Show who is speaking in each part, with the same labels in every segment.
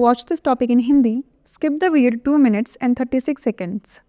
Speaker 1: watch this topic in Hindi, skip the video 2 minutes and 36 seconds.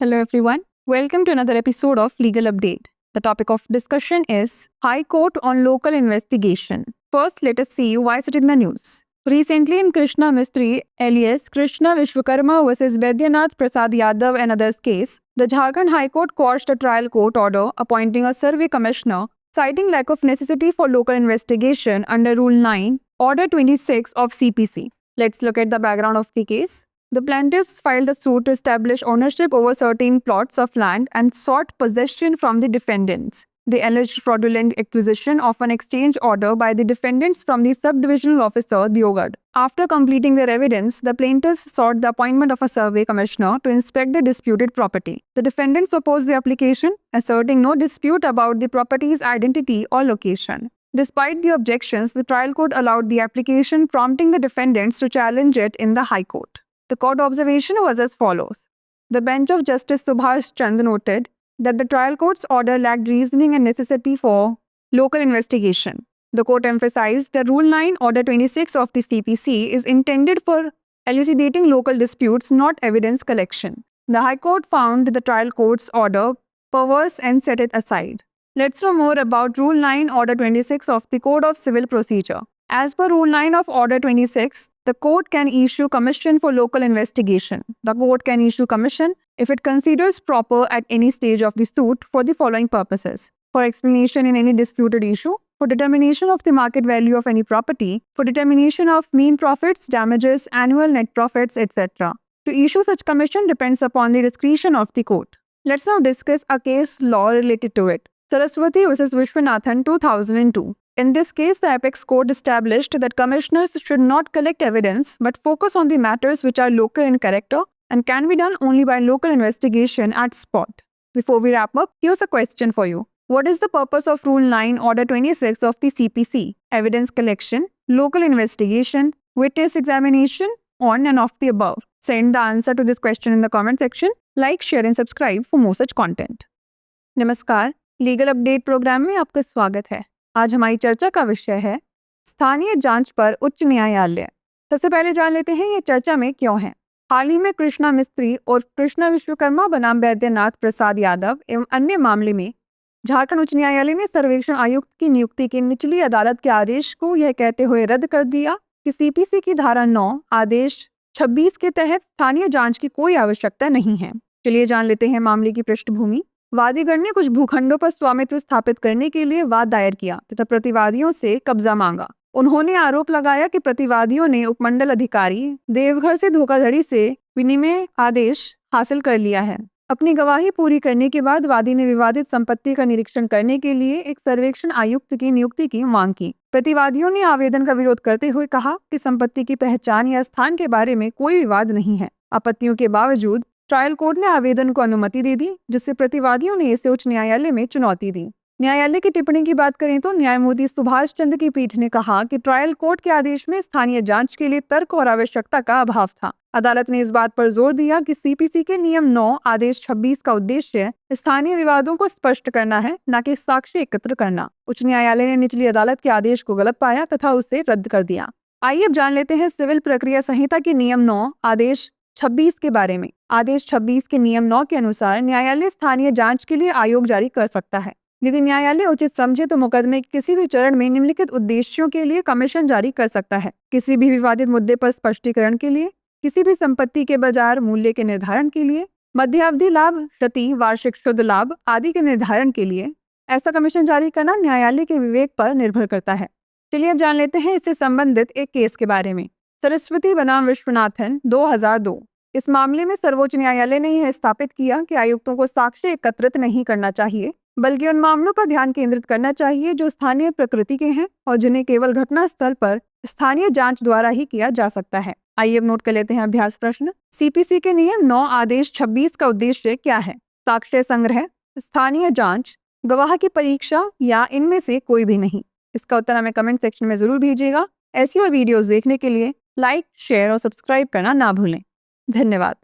Speaker 1: Hello everyone, welcome to another episode of Legal Update. The topic of discussion is High Court on local investigation. First, let us see why is it in the news. Recently in Krishna Mistry alias Krishna Vishwakarma vs. Vaidyanath Prasad Yadav and others case, the Jharkhand High Court quashed a trial court order appointing a survey commissioner, citing lack of necessity for local investigation under Rule 9, Order 26 of CPC. Let's look at the background of the case. The plaintiffs filed a suit to establish ownership over certain plots of land and sought possession from the defendants. They alleged fraudulent acquisition of an exchange order by the defendants from the subdivisional officer Diogad. After completing their evidence, the plaintiffs sought the appointment of a survey commissioner to inspect the disputed property. The defendants opposed the application, asserting no dispute about the property's identity or location. Despite the objections, the trial court allowed the application, prompting the defendants to challenge it in the High Court. The court observation was as follows. The bench of Justice Subhash Chand noted that the trial court's order lacked reasoning and necessity for local investigation. The court emphasized that Rule 9, Order 26 of the CPC is intended for elucidating local disputes, not evidence collection. The High Court found the trial court's order perverse and set it aside. Let's know more about Rule 9, Order 26 of the Code of Civil Procedure. As per Rule 9 of Order 26, the court can issue commission for local investigation. The court can issue commission if it considers proper at any stage of the suit for the following purposes: for explanation in any disputed issue, for determination of the market value of any property, for determination of mean profits, damages, annual net profits, etc. To issue such commission depends upon the discretion of the court. Let's now discuss a case law related to it. Saraswati vs. Vishwanathan 2002. In this case, the Apex Court established that commissioners should not collect evidence but focus on the matters which are local in character and can be done only by local investigation at spot. Before we wrap up, here's a question for you. What is the purpose of Rule 9, Order 26 of the CPC? Evidence collection, local investigation, witness examination, on and off the above. Send the answer to this question in the comment section. Like, share and subscribe for more such content. नमस्कार, legal update programme में आपका स्वागत है। आज हमारी चर्चा का विषय है स्थानीय जांच पर उच्च न्यायालय। सबसे पहले जान लेते हैं ये चर्चा में क्यों है। हाल ही में कृष्णा मिस्त्री और कृष्णा विश्वकर्मा बनाम वैद्यनाथ प्रसाद यादव एवं अन्य मामले में झारखंड उच्च न्यायालय ने सर्वेक्षण आयुक्त की नियुक्ति के निचली अदालत के आदेश को यह कहते हुए रद्द कर दिया कि सीपीसी की धारा 9 आदेश 26 के तहत स्थानीय जांच की कोई आवश्यकता नहीं है। चलिए जान लेते हैं मामले की पृष्ठभूमि। वादीगण ने कुछ भूखंडों पर स्वामित्व स्थापित करने के लिए वाद दायर किया तथा प्रतिवादियों से कब्जा मांगा। उन्होंने आरोप लगाया कि प्रतिवादियों ने उपमंडल अधिकारी देवघर से धोखाधड़ी से विनिमय आदेश हासिल कर लिया है। अपनी गवाही पूरी करने के बाद वादी ने विवादित संपत्ति का निरीक्षण करने के लिए एक सर्वेक्षण आयुक्त की नियुक्ति की मांग की। प्रतिवादियों ने आवेदन का विरोध करते हुए कहा कि संपत्ति की पहचान या स्थान के बारे में कोई विवाद नहीं है। आपत्तियों के बावजूद ट्रायल कोर्ट ने आवेदन को अनुमति दे दी, जिससे प्रतिवादियों ने इसे उच्च न्यायालय में चुनौती दी। न्यायालय की टिप्पणी की बात करें तो न्यायमूर्ति सुभाष चंद्र की पीठ ने कहा कि ट्रायल कोर्ट के आदेश में स्थानीय जांच के लिए तर्क और आवश्यकता का अभाव था। अदालत ने इस बात पर जोर दिया कि सीपीसी के नियम 9 आदेश 26 का उद्देश्य स्थानीय विवादों को स्पष्ट करना है, न कि साक्ष्य एकत्र करना। उच्च न्यायालय ने निचली अदालत के आदेश को गलत पाया तथा उसे रद्द कर दिया। आइए अब जान लेते हैं सिविल प्रक्रिया संहिता के नियम 9 आदेश 26 के बारे में। आदेश 26 के नियम 9 के अनुसार न्यायालय स्थानीय जांच के लिए आयोग जारी कर सकता है। यदि न्यायालय उचित समझे तो मुकदमे के किसी भी चरण में निम्नलिखित उद्देश्यों के लिए कमीशन जारी कर सकता है: किसी भी विवादित मुद्दे पर स्पष्टीकरण के लिए, किसी भी संपत्ति के बाजार मूल्य के निर्धारण के लिए, मध्यावधि लाभ, क्षति, वार्षिक शुद्ध लाभ आदि के निर्धारण के लिए। ऐसा कमीशन जारी करना न्यायालय के विवेक पर निर्भर करता है। चलिए अब जान लेते हैं इससे संबंधित एक केस के बारे में। सरस्वती बनाम विश्वनाथन 2002। इस मामले में सर्वोच्च न्यायालय ने यह स्थापित किया कि आयुक्तों को साक्ष्य एकत्रित नहीं करना चाहिए, बल्कि उन मामलों पर ध्यान केंद्रित करना चाहिए जो स्थानीय प्रकृति के हैं और जिन्हें केवल घटना स्थल पर स्थानीय जांच द्वारा ही किया जा सकता है। आइए अब नोट कर लेते हैं अभ्यास प्रश्न। सीपीसी के नियम 9 आदेश 26 का उद्देश्य क्या है? साक्ष्य संग्रह, स्थानीय जांच, गवाह की परीक्षा या इनमें से कोई भी नहीं? इसका उत्तर हमें कमेंट सेक्शन में जरूर भेजिएगा। ऐसी और वीडियोस देखने के लिए लाइक, शेयर और सब्सक्राइब करना ना भूलें। धन्यवाद।